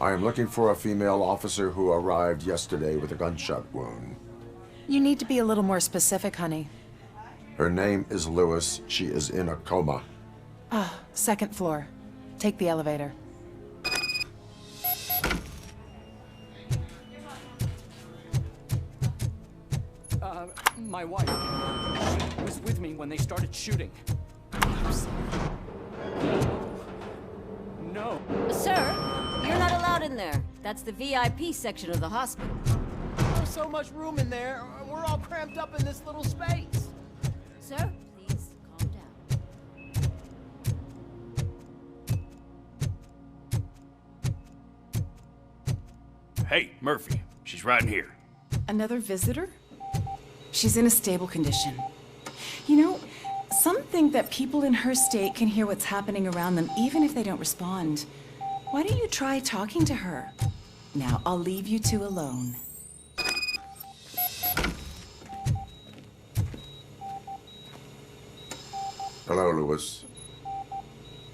I am looking for a female officer who arrived yesterday with a gunshot wound. You need to be a little more specific, honey. Her name is Lewis. She is in a coma. Ah, second floor. Take the elevator. My wife. She was with me when they started shooting. I'm sorry. No. Sir, you're not allowed in there. That's the VIP section of the hospital. There's so much room in there. We're all cramped up in this little space. Sir, please calm down. Hey, Murphy. She's right in here. Another visitor? She's in a stable condition. You know, some think that people in her state can hear what's happening around them even if they don't respond. Why don't you try talking to her? Now, I'll leave you two alone. Hello, Lewis.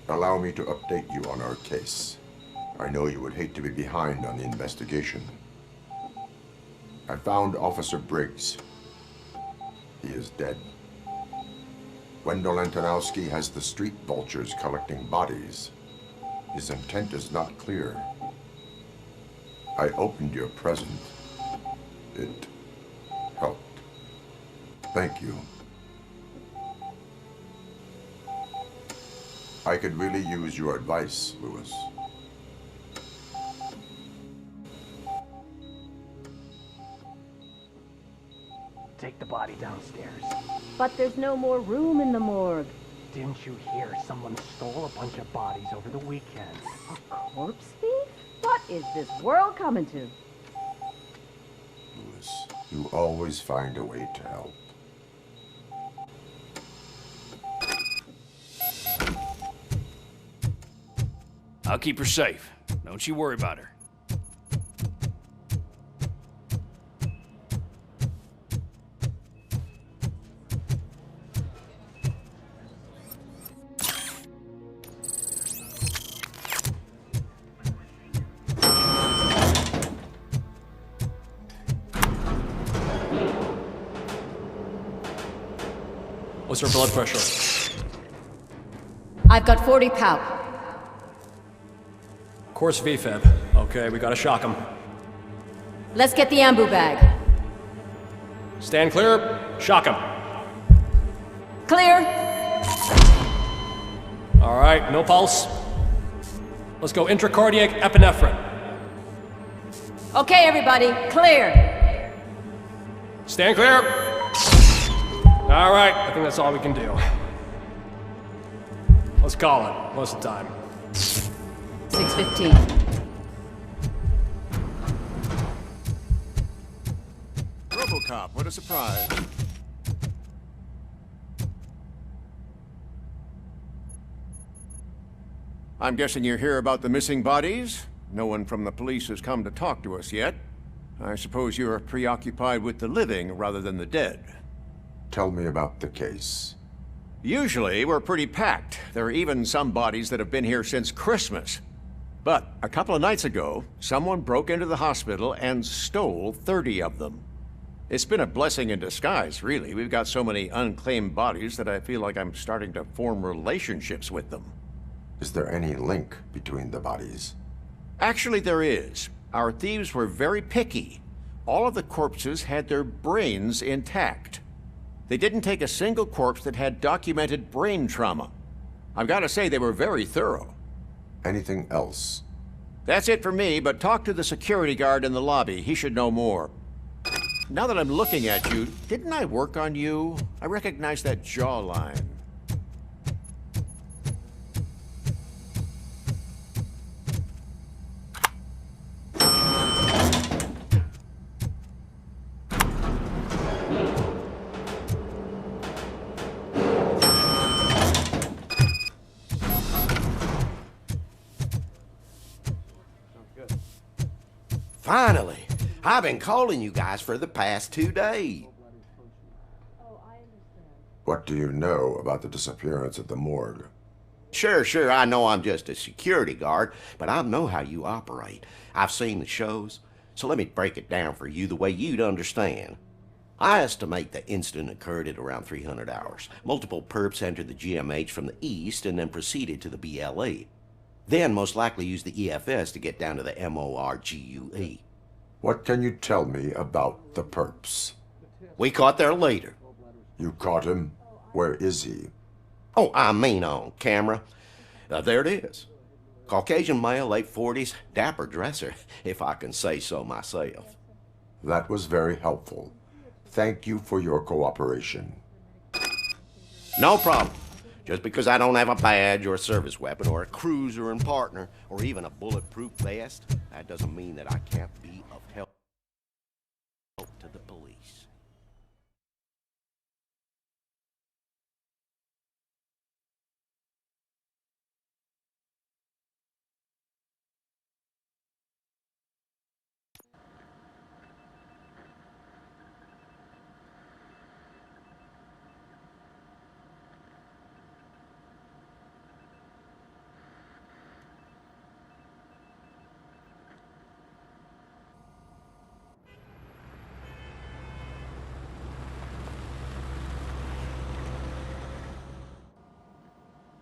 Allow me to update you on our case. I know you would hate to be behind on the investigation. I found Officer Briggs. He is dead. Wendell Antonowski has the street vultures collecting bodies. His intent is not clear. I opened your present. It helped. Thank you. I could really use your advice, Lewis. Take the body downstairs. But there's no more room in the morgue. Didn't you hear someone stole a bunch of bodies over the weekend? A corpse thief? What is this world coming to? Lewis, you always find a way to help. I'll keep her safe. Don't you worry about her. What's her blood pressure? I've got 40 pow. Course VFib. Okay, we gotta shock him. Let's get the ambu bag. Stand clear, shock him. Clear. All right, no pulse. Let's go intracardiac epinephrine. Okay, everybody, clear. Stand clear. All right, I think that's all we can do. Let's call it. What's the time? 6:15. RoboCop, what a surprise. I'm guessing you're here about the missing bodies? No one from the police has come to talk to us yet. I suppose you're preoccupied with the living rather than the dead. Tell me about the case. Usually, we're pretty packed. There are even some bodies that have been here since Christmas. But a couple of nights ago, someone broke into the hospital and stole 30 of them. It's been a blessing in disguise, really. We've got so many unclaimed bodies that I feel like I'm starting to form relationships with them. Is there any link between the bodies? Actually, there is. Our thieves were very picky. All of the corpses had their brains intact. They didn't take a single corpse that had documented brain trauma. I've got to say, they were very thorough. Anything else? That's it for me, but talk to the security guard in the lobby. He should know more. Now that I'm looking at you, didn't I work on you? I recognize that jawline. Finally! I've been calling you guys for the past 2 days. What do you know about the disappearance at the morgue? Sure, I know I'm just a security guard, but I know how you operate. I've seen the shows, so let me break it down for you the way you'd understand. I estimate the incident occurred at around 300 hours. Multiple perps entered the GMH from the east and then proceeded to the BLE. Then most likely used the EFS to get down to the MORGUE. What can you tell me about the perps? We caught their leader. You caught him? Where is he? Oh, I mean on camera. There it is. Caucasian male, late 40s, dapper dresser, if I can say so myself. That was very helpful. Thank you for your cooperation. No problem. Just because I don't have a badge or a service weapon or a cruiser and partner or even a bulletproof vest, that doesn't mean that I can't be of help to the police.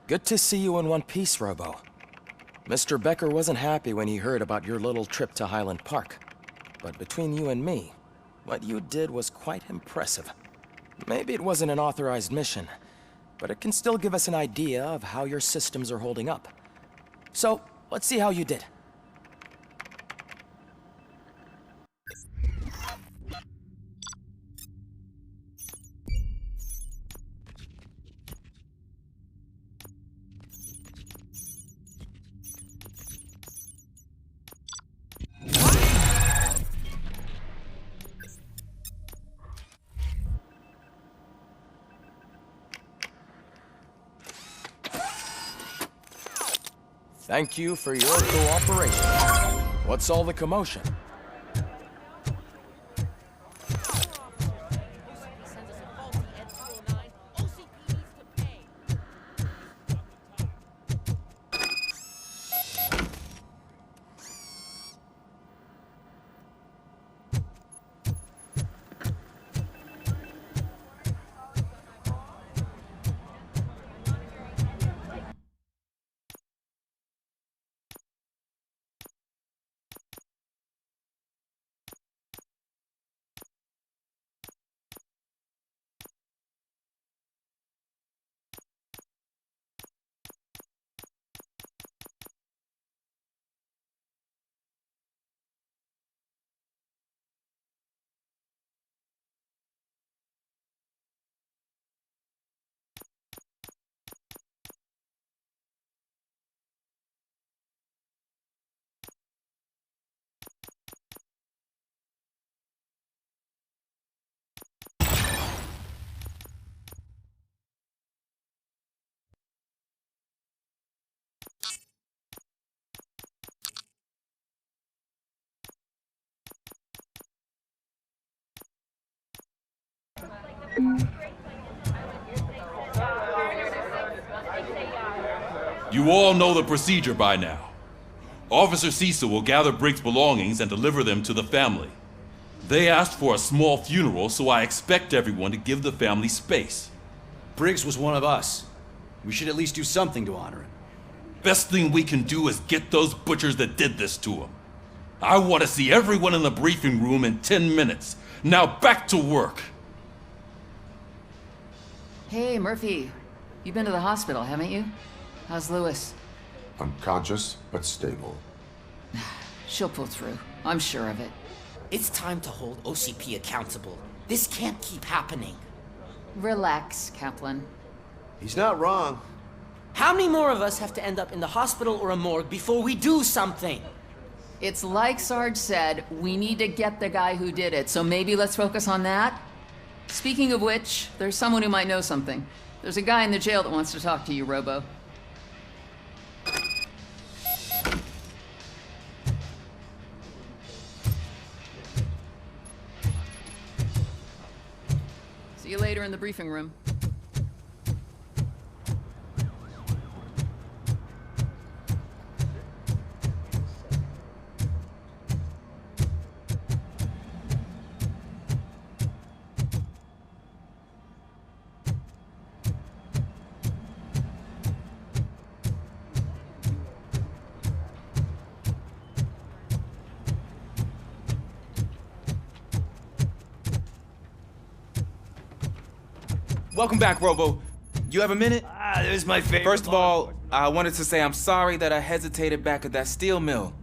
Good to see you in one piece, Robo. Mr. Becker wasn't happy when he heard about your little trip to Highland Park. But between you and me, what you did was quite impressive. Maybe it wasn't an authorized mission, but it can still give us an idea of how your systems are holding up. So, let's see how you did. Thank you for your cooperation. What's all the commotion? You all know the procedure by now. Officer Cecil will gather Briggs' belongings and deliver them to the family. They asked for a small funeral, so I expect everyone to give the family space. Briggs was one of us. We should at least do something to honor him. Best thing we can do is get those butchers that did this to him. I want to see everyone in the briefing room in 10 minutes. Now back to work. Hey, Murphy. You've been to the hospital, haven't you? How's Lewis? Unconscious, but stable. She'll pull through. I'm sure of it. It's time to hold OCP accountable. This can't keep happening. Relax, Kaplan. He's not wrong. How many more of us have to end up in the hospital or a morgue before we do something? It's like Sarge said, we need to get the guy who did it, so maybe let's focus on that? Speaking of which, there's someone who might know something. There's a guy in the jail that wants to talk to you, Robo. See you later in the briefing room. Welcome back, Robo. You have a minute? This is my favorite. First of all, I wanted to say I'm sorry that I hesitated back at that steel mill.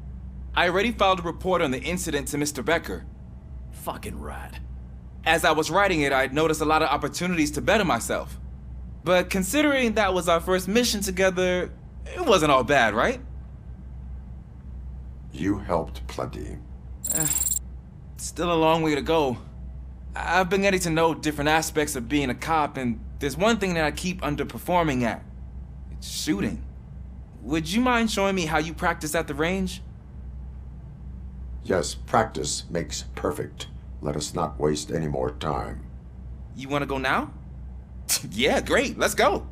I already filed a report on the incident to Mr. Becker. Fucking rat. As I was writing it, I'd noticed a lot of opportunities to better myself. But considering that was our first mission together, it wasn't all bad, right? You helped plenty. Still a long way to go. I've been getting to know different aspects of being a cop, and there's one thing that I keep underperforming at. It's shooting. Would you mind showing me how you practice at the range? Yes, practice makes perfect. Let us not waste any more time. You want to go now? Yeah, great. Let's go.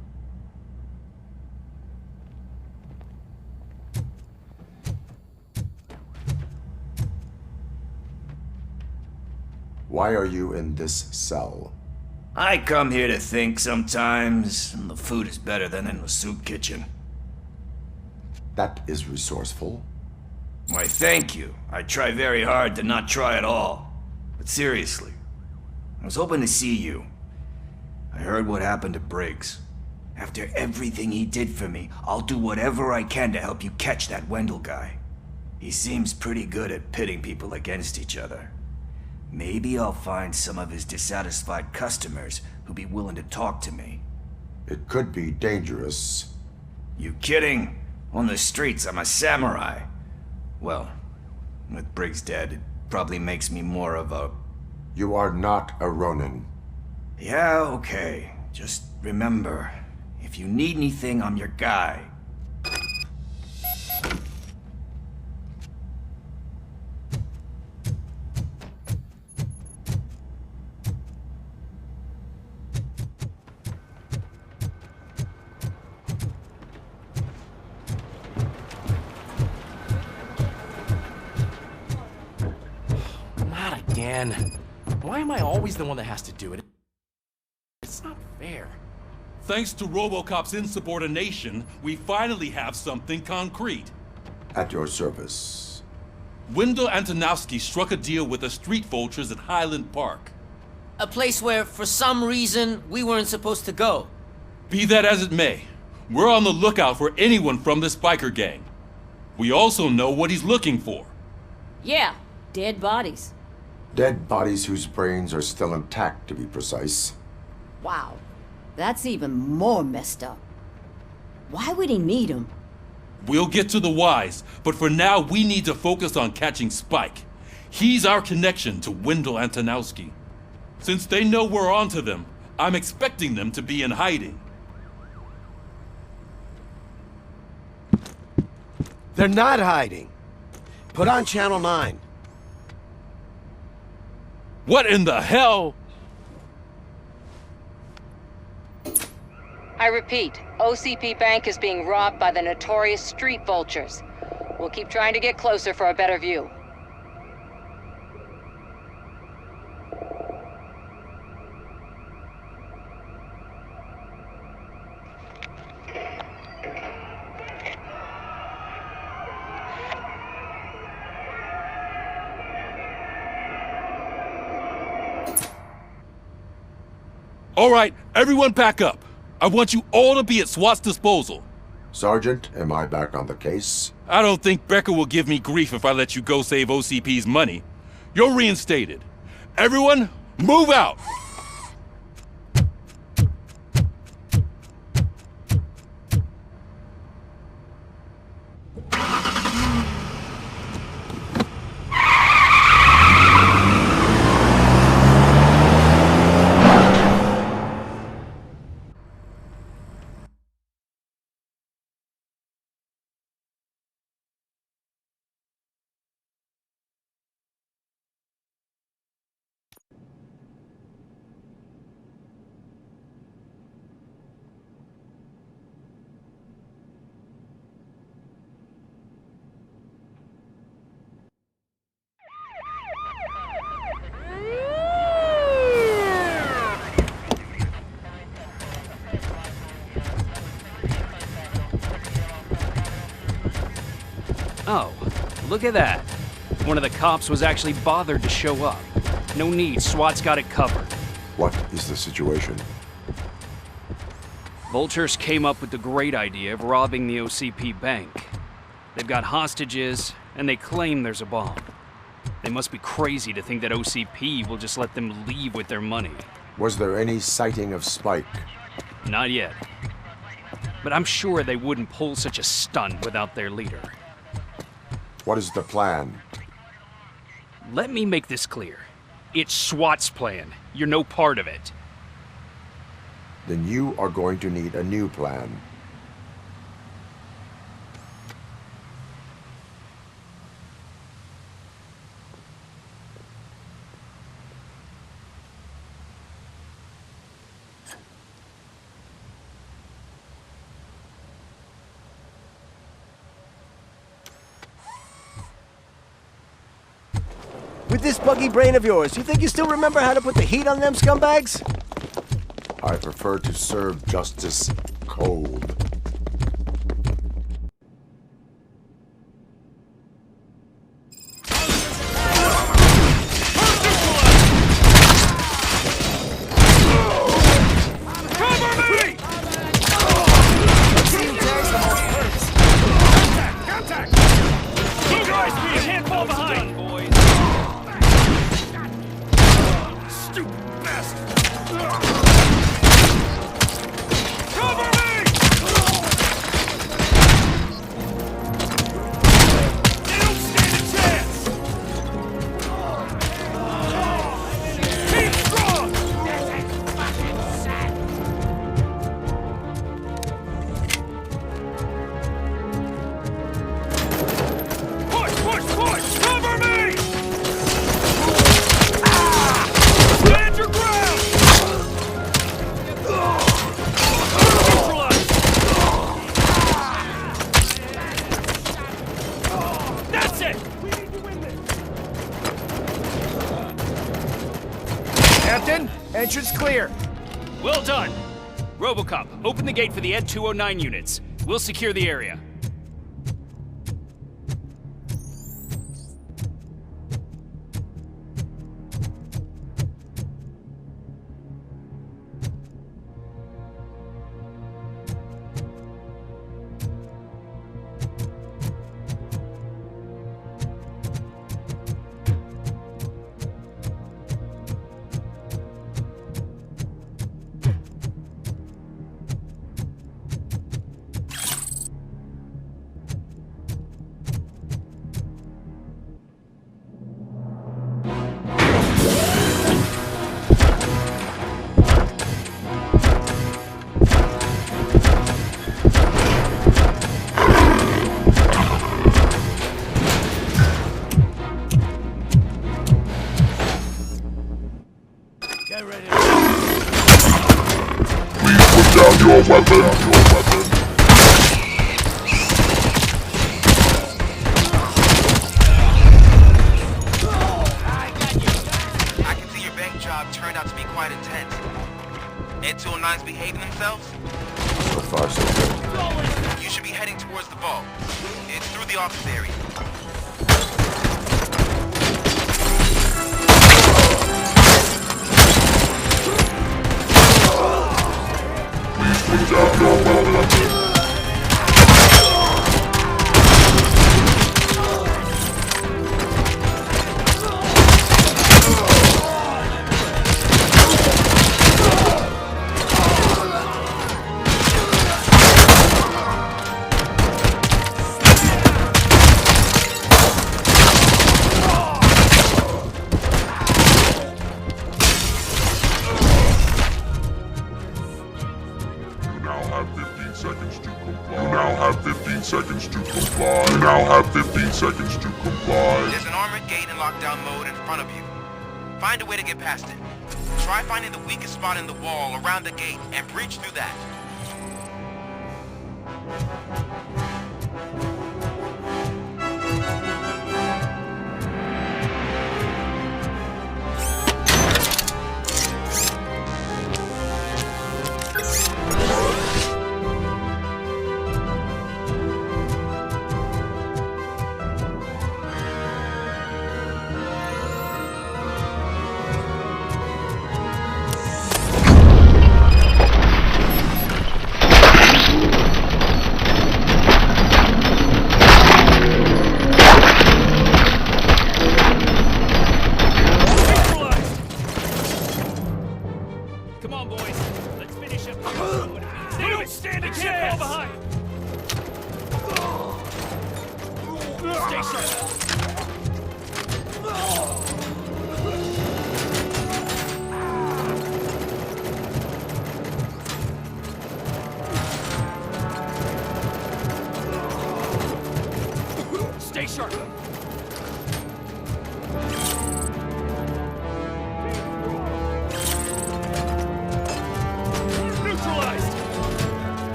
Why are you in this cell? I come here to think sometimes, and the food is better than in the soup kitchen. That is resourceful. Why, thank you. I try very hard to not try at all. But seriously, I was hoping to see you. I heard what happened to Briggs. After everything he did for me, I'll do whatever I can to help you catch that Wendell guy. He seems pretty good at pitting people against each other. Maybe I'll find some of his dissatisfied customers who'll be willing to talk to me. It could be dangerous. You kidding? On the streets, I'm a samurai. Well, with Briggs dead, it probably makes me more of a... You are not a Ronin. Yeah, okay. Just remember, if you need anything, I'm your guy. Why am I always the one that has to do it? It's not fair. Thanks to RoboCop's insubordination, we finally have something concrete. At your service. Wendell Antonowski struck a deal with the street vultures at Highland Park. A place where, for some reason, we weren't supposed to go. Be that as it may, we're on the lookout for anyone from this biker gang. We also know what he's looking for. Yeah, dead bodies. Dead bodies whose brains are still intact, to be precise. Wow, that's even more messed up. Why would he need them? We'll get to the whys, but for now we need to focus on catching Spike. He's our connection to Wendell Antonowski. Since they know we're onto them, I'm expecting them to be in hiding. They're not hiding. Put on Channel 9. What in the hell? I repeat, OCP Bank is being robbed by the notorious street vultures. We'll keep trying to get closer for a better view. All right, everyone pack up. I want you all to be at SWAT's disposal. Sergeant, am I back on the case? I don't think Becker will give me grief if I let you go save OCP's money. You're reinstated. Everyone, move out! Oh, look at that. One of the cops was actually bothered to show up. No need, SWAT's got it covered. What is the situation? Vultures came up with the great idea of robbing the OCP bank. They've got hostages, and they claim there's a bomb. They must be crazy to think that OCP will just let them leave with their money. Was there any sighting of Spike? Not yet. But I'm sure they wouldn't pull such a stunt without their leader. What is the plan? Let me make this clear. It's SWAT's plan. You're no part of it. Then you are going to need a new plan. With this buggy brain of yours, you think you still remember how to put the heat on them scumbags? I prefer to serve justice cold. Captain, entrance clear. Well done. RoboCop, open the gate for the Ed 209 units. We'll secure the area. Your weapon. I can see your bank job turned out to be quite intense. Ed 209's behaving themselves? So far, so good. You should be heading towards the vault. It's through the office area. Put down your weapon. Seconds to comply. You now have 15 seconds to comply. There's an armored gate in lockdown mode in front of you. Find a way to get past it. Try finding the weakest spot in the wall around the gate and breach through that. Stay sharp. Neutralized.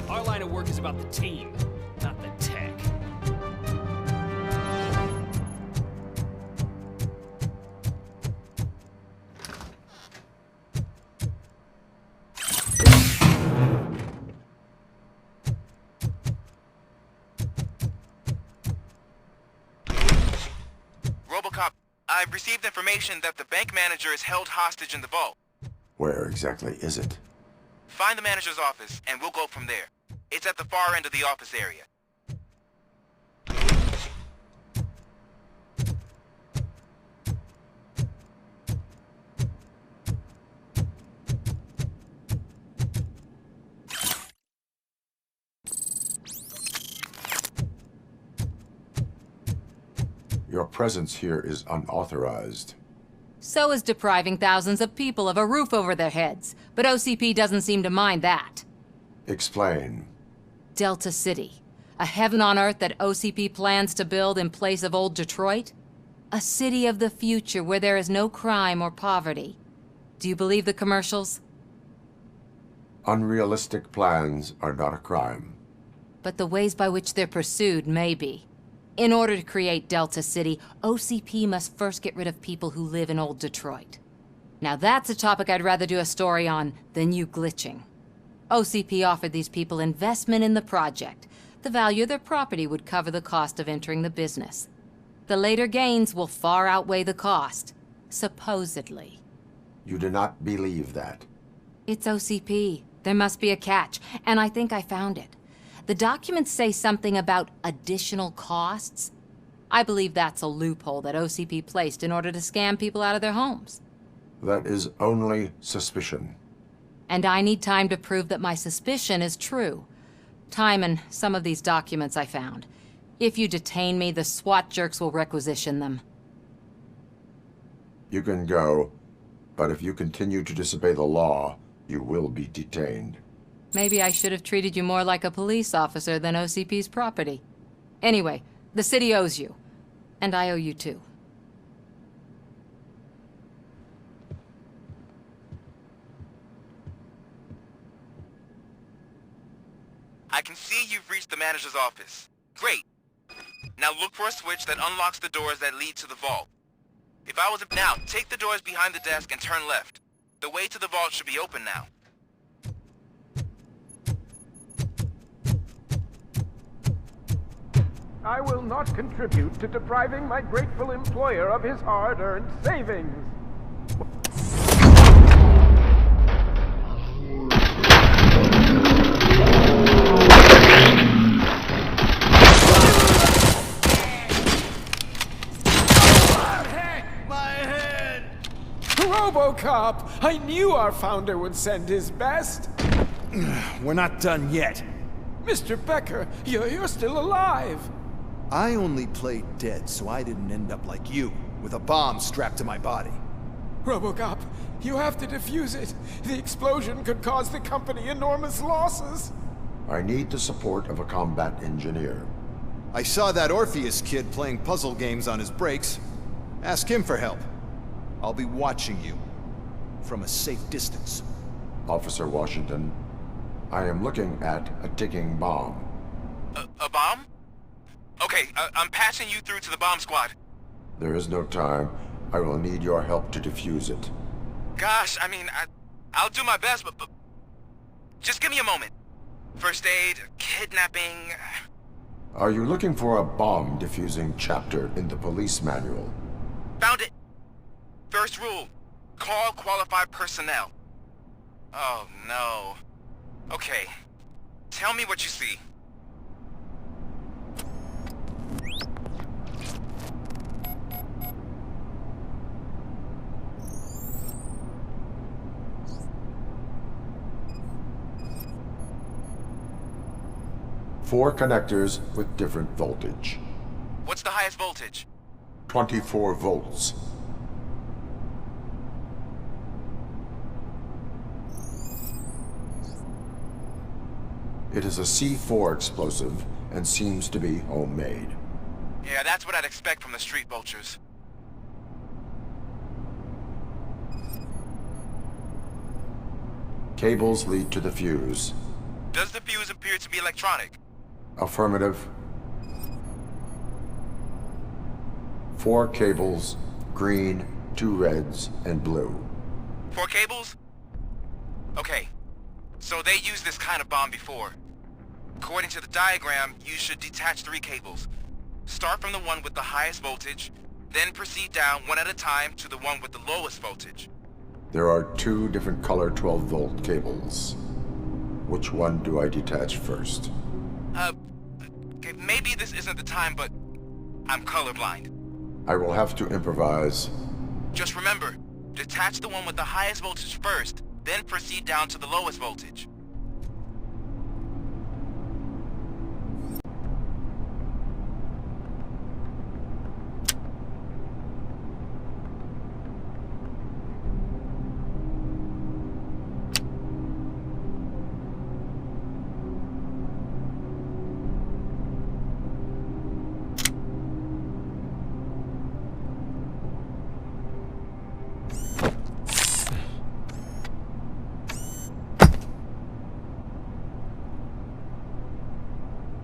Our line of work is about the team, not the tech. RoboCop, I've received information that the bank manager is held hostage in the vault. Where exactly is it? Find the manager's office, and we'll go from there. It's at the far end of the office area. Your presence here is unauthorized. So is depriving thousands of people of a roof over their heads. But OCP doesn't seem to mind that. Explain. Delta City. A heaven on earth that OCP plans to build in place of old Detroit? A city of the future where there is no crime or poverty. Do you believe the commercials? Unrealistic plans are not a crime. But the ways by which they're pursued may be. In order to create Delta City, OCP must first get rid of people who live in old Detroit. Now that's a topic I'd rather do a story on than you glitching. OCP offered these people investment in the project. The value of their property would cover the cost of entering the business. The later gains will far outweigh the cost, supposedly. You do not believe that. It's OCP. There must be a catch, and I think I found it. The documents say something about additional costs. I believe that's a loophole that OCP placed in order to scam people out of their homes. That is only suspicion. And I need time to prove that my suspicion is true. Time and some of these documents I found. If you detain me, the SWAT jerks will requisition them. You can go, but if you continue to disobey the law, you will be detained. Maybe I should have treated you more like a police officer than OCP's property. Anyway, the city owes you. And I owe you too. I can see you've reached the manager's office. Great. Now look for a switch that unlocks the doors that lead to the vault. If I was now, take the doors behind the desk and turn left. The way to the vault should be open now. I will not contribute to depriving my grateful employer of his hard-earned savings. RoboCop! I knew our founder would send his best! We're not done yet. Mr. Becker, you're still alive! I only played dead so I didn't end up like you, with a bomb strapped to my body. RoboCop, you have to defuse it. The explosion could cause the company enormous losses. I need the support of a combat engineer. I saw that Orpheus kid playing puzzle games on his breaks. Ask him for help. I'll be watching you, from a safe distance. Officer Washington, I am looking at a ticking bomb. A bomb? Okay, I'm passing you through to the bomb squad. There is no time. I will need your help to defuse it. Gosh, I mean, I'll do my best, but just give me a moment. First aid, kidnapping... Are you looking for a bomb defusing chapter in the police manual? Found it. First rule, call qualified personnel. Oh, no. Okay. Tell me what you see. Four connectors with different voltage. What's the highest voltage? 24 volts. It is a C4 explosive and seems to be homemade. Yeah, that's what I'd expect from the street vultures. Cables lead to the fuse. Does the fuse appear to be electronic? Affirmative. 4 cables, green, 2 reds, and blue. 4 cables? Okay. So they used this kind of bomb before. According to the diagram, you should detach 3 cables. Start from the one with the highest voltage, then proceed down one at a time to the one with the lowest voltage. There are 2 different color 12-volt cables. Which one do I detach first? Okay, maybe this isn't the time, but I'm colorblind. I will have to improvise. Just remember, detach the one with the highest voltage first, then proceed down to the lowest voltage.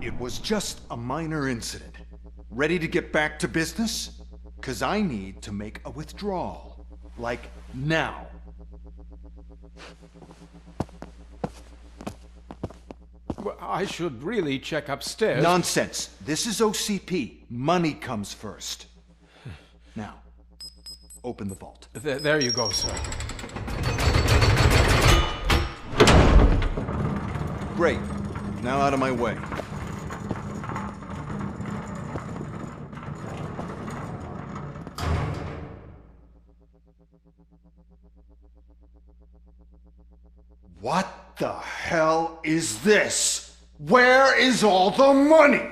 It was just a minor incident. Ready to get back to business? 'Cause I need to make a withdrawal. Like, now. Well, I should really check upstairs. Nonsense. This is OCP. Money comes first. Now, open the vault. There you go, sir. Great. Now out of my way. What the hell is this? Where is all the money?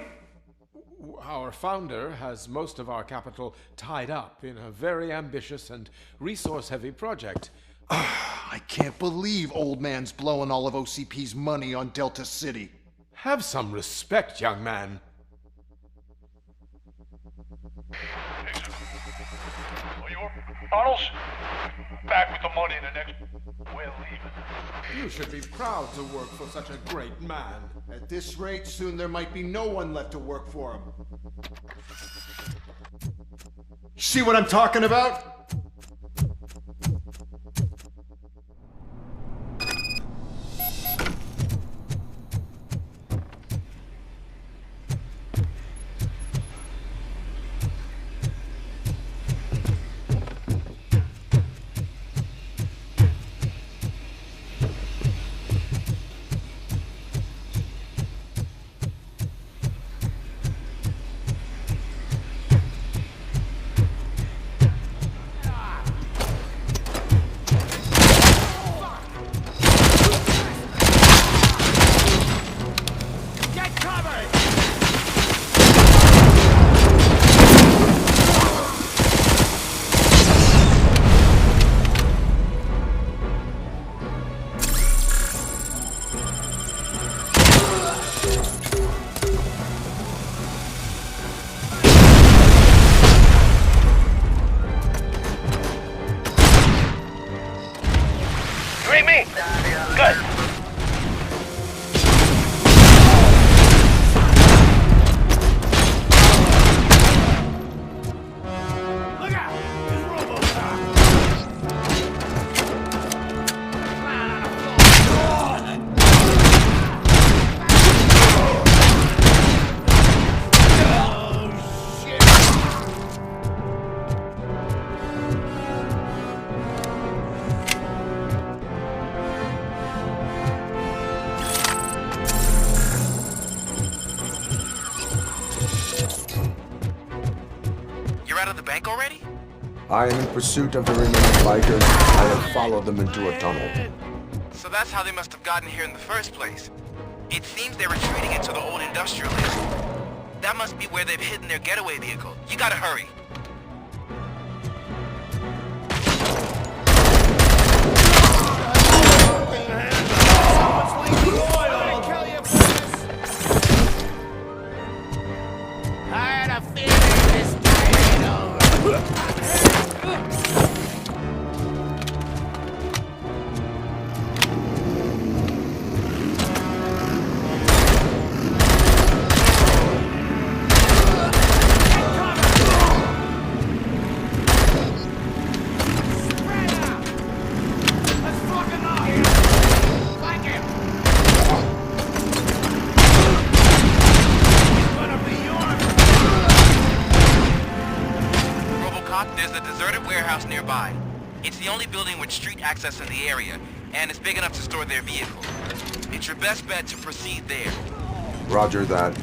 Our founder has most of our capital tied up in a very ambitious and resource-heavy project. I can't believe old man's blowing all of OCP's money on Delta City. Have some respect, young man. Arnold, back with the money in the next... We're leaving. You should be proud to work for such a great man. At this rate, soon there might be no one left to work for him. See what I'm talking about? I am in pursuit of the remaining bikers. I have followed them into a tunnel. So that's how they must have gotten here in the first place. It seems they're retreating into the old industrial area. That must be where they've hidden their getaway vehicle. You gotta hurry. There's a deserted warehouse nearby. It's the only building with street access in the area, and it's big enough to store their vehicle. It's your best bet to proceed there. Roger that.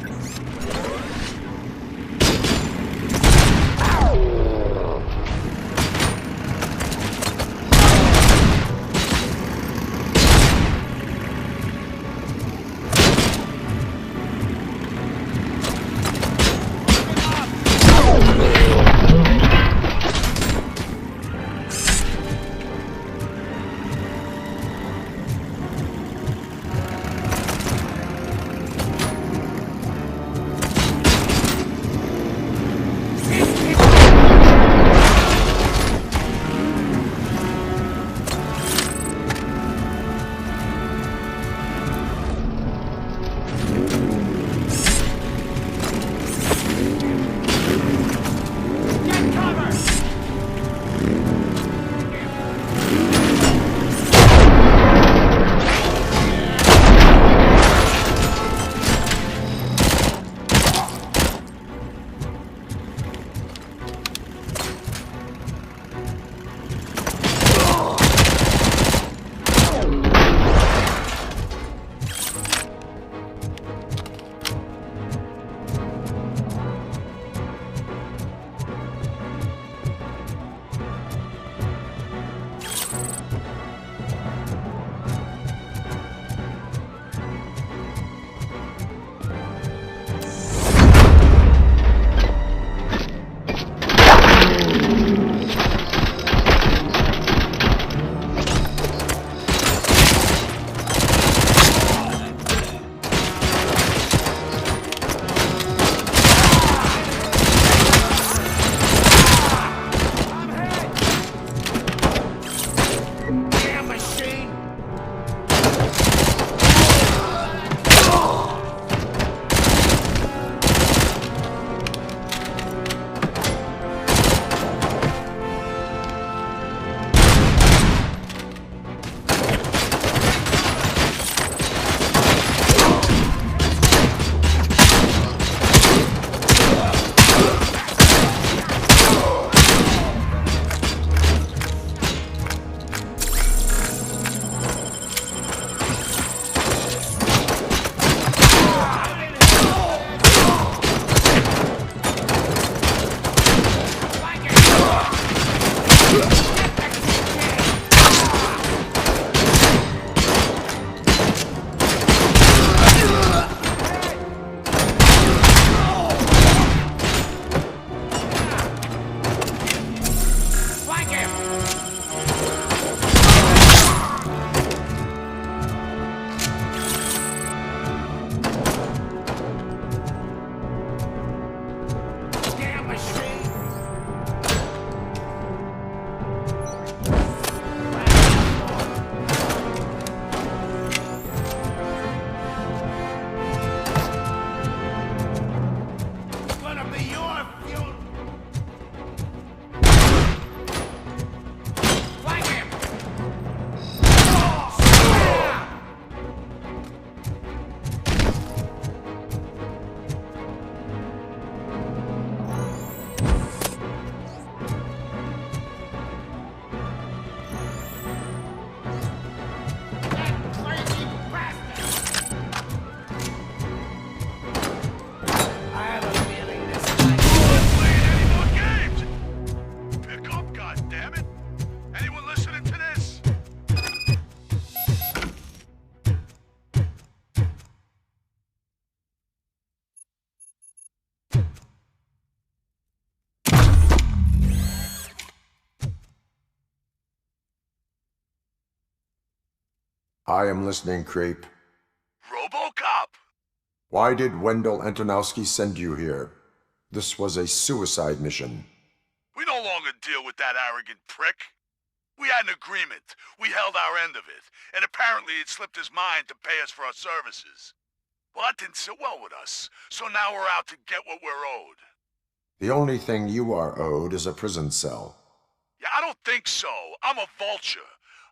I am listening, Creep. RoboCop! Why did Wendell Antonowski send you here? This was a suicide mission. We no longer deal with that arrogant prick. We had an agreement. We held our end of it. And apparently it slipped his mind to pay us for our services. Well, that didn't sit well with us. So now we're out to get what we're owed. The only thing you are owed is a prison cell. Yeah, I don't think so. I'm a vulture.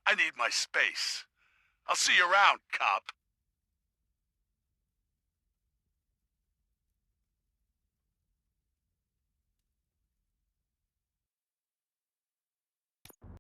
I need my space. I'll see you around, cop.